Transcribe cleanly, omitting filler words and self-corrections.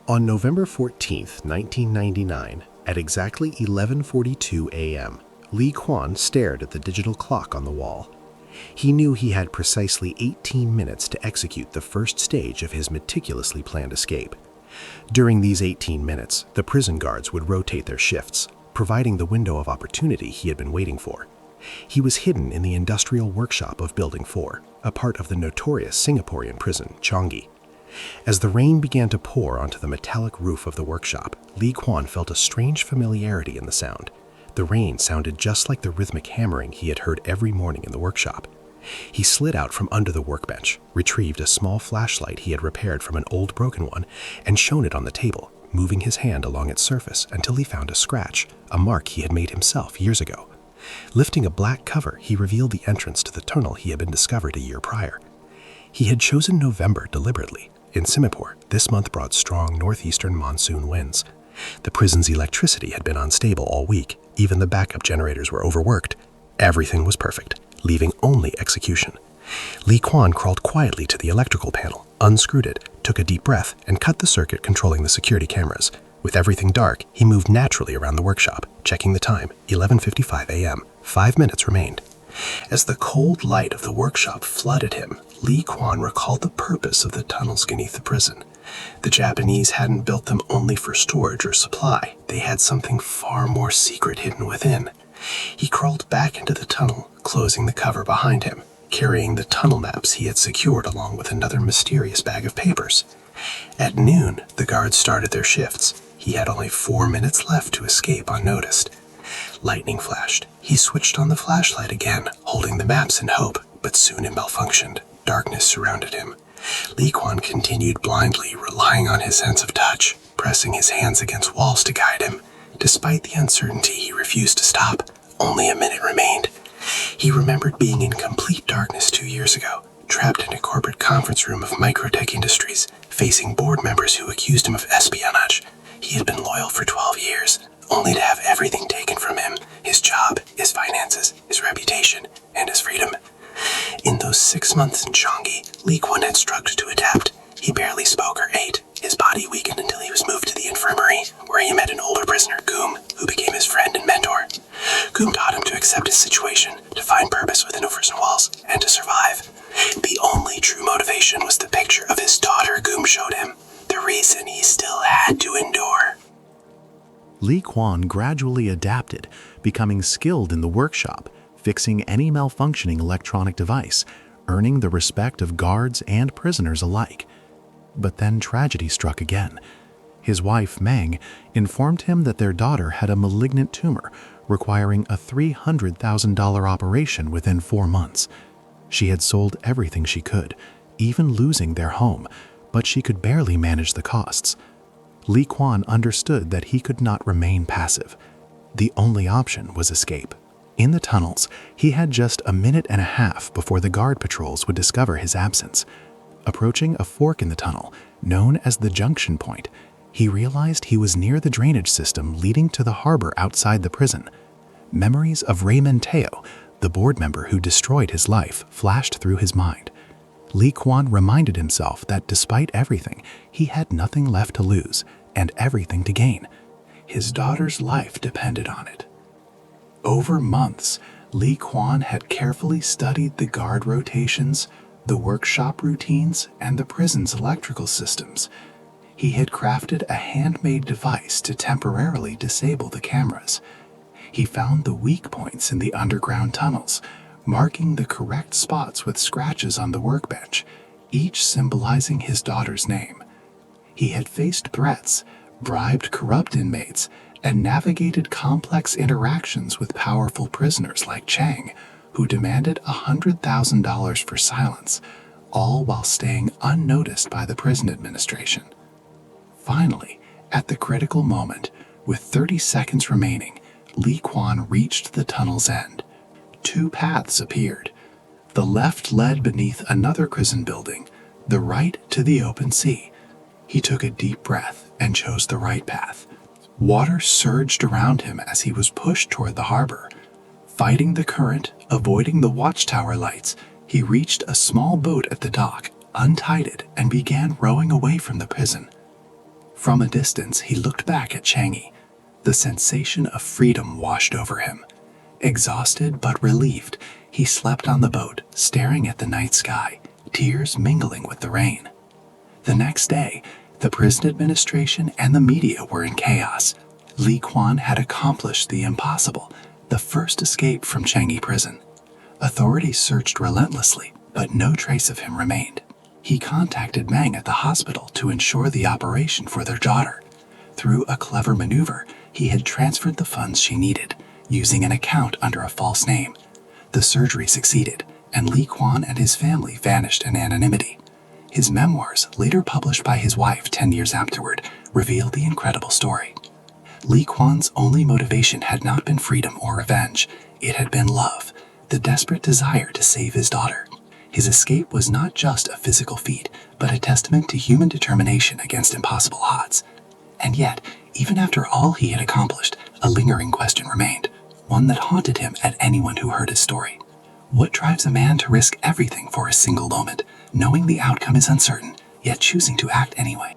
On November 14, 1999, at exactly 11:42 a.m., Lee Kwan stared at the digital clock on the wall. He knew he had precisely 18 minutes to execute the first stage of his meticulously planned escape. During these 18 minutes, the prison guards would rotate their shifts, providing the window of opportunity he had been waiting for. He was hidden in the industrial workshop of Building 4, a part of the notorious Singaporean prison, Changi. As the rain began to pour onto the metallic roof of the workshop, Lee Kwan felt a strange familiarity in the sound. The rain sounded just like the rhythmic hammering he had heard every morning in the workshop. He slid out from under the workbench, retrieved a small flashlight he had repaired from an old broken one, and shone it on the table, moving his hand along its surface until he found a scratch, a mark he had made himself years ago. Lifting a black cover, he revealed the entrance to the tunnel he had been discovered a year prior. He had chosen November deliberately. In Singapore, this month brought strong northeastern monsoon winds. The prison's electricity had been unstable all week. Even the backup generators were overworked. Everything was perfect, leaving only execution. Lee Kwan crawled quietly to the electrical panel, unscrewed it, took a deep breath, and cut the circuit controlling the security cameras. With everything dark, he moved naturally around the workshop, checking the time, 11:55 a.m. 5 minutes remained. As the cold light of the workshop flooded him, Lee Kwan recalled the purpose of the tunnels beneath the prison. The Japanese hadn't built them only for storage or supply. They had something far more secret hidden within. He crawled back into the tunnel, closing the cover behind him, carrying the tunnel maps he had secured along with another mysterious bag of papers. At noon, the guards started their shifts. He had only 4 minutes left to escape unnoticed. Lightning flashed. He switched on the flashlight again, holding the maps in hope, but soon it malfunctioned. Darkness surrounded him. Lee Kwan continued blindly, relying on his sense of touch, pressing his hands against walls to guide him. Despite the uncertainty, he refused to stop. Only a minute remained. He remembered being in complete darkness 2 years ago, trapped in a corporate conference room of Microtech Industries, facing board members who accused him of espionage. He had been loyal for 12 years, only to have everything taken from him: his job, his finances, his reputation, and his freedom. In those 6 months in Changi, Lee Kwan had struggled to adapt. He barely spoke or ate. His body weakened until he was moved to the infirmary, where he met an older prisoner, Goom, who became his friend and mentor. Goom taught him to accept his situation, to find purpose within the prison walls, and to survive. The only true motivation was the picture of his daughter Goom showed him, the reason he still had to endure. Lee Kwan gradually adapted, becoming skilled in the workshop, fixing any malfunctioning electronic device, earning the respect of guards and prisoners alike. But then tragedy struck again. His wife, Meng, informed him that their daughter had a malignant tumor requiring a $300,000 operation within 4 months. She had sold everything she could, even losing their home, but she could barely manage the costs. Lee Kwan understood that he could not remain passive. The only option was escape. In the tunnels, he had just a minute and a half before the guard patrols would discover his absence. Approaching a fork in the tunnel, known as the junction point, he realized he was near the drainage system leading to the harbor outside the prison. Memories of Raymond Teo, the board member who destroyed his life, flashed through his mind. Lee Kwan reminded himself that despite everything, he had nothing left to lose and everything to gain. His daughter's life depended on it. Over months, Lee Kwan had carefully studied the guard rotations, the workshop routines, and the prison's electrical systems. He had crafted a handmade device to temporarily disable the cameras. He found the weak points in the underground tunnels, marking the correct spots with scratches on the workbench, each symbolizing his daughter's name. He had faced threats, bribed corrupt inmates, and navigated complex interactions with powerful prisoners like Chang, who demanded $100,000 for silence, all while staying unnoticed by the prison administration. Finally, at the critical moment, with 30 seconds remaining, Lee Kwan reached the tunnel's end. 2 paths appeared. The left led beneath another prison building, the right to the open sea. He took a deep breath and chose the right path. Water surged around him as he was pushed toward the harbor. Fighting the current, avoiding the watchtower lights, he reached a small boat at the dock, untied it, and began rowing away from the prison. From a distance, he looked back at Changi. The sensation of freedom washed over him. Exhausted but relieved, he slept on the boat, staring at the night sky, tears mingling with the rain. The next day, the prison administration and the media were in chaos. Lee Kwan had accomplished the impossible, the first escape from Changi Prison. Authorities searched relentlessly, but no trace of him remained. He contacted Meng at the hospital to ensure the operation for their daughter. Through a clever maneuver, he had transferred the funds she needed, using an account under a false name. The surgery succeeded, and Lee Kwan and his family vanished in anonymity. His memoirs, later published by his wife 10 years afterward, reveal the incredible story. Lee Kwan's only motivation had not been freedom or revenge. It had been love, the desperate desire to save his daughter. His escape was not just a physical feat, but a testament to human determination against impossible odds. And yet, even after all he had accomplished, a lingering question remained, one that haunted him at anyone who heard his story. What drives a man to risk everything for a single moment, knowing the outcome is uncertain, yet choosing to act anyway?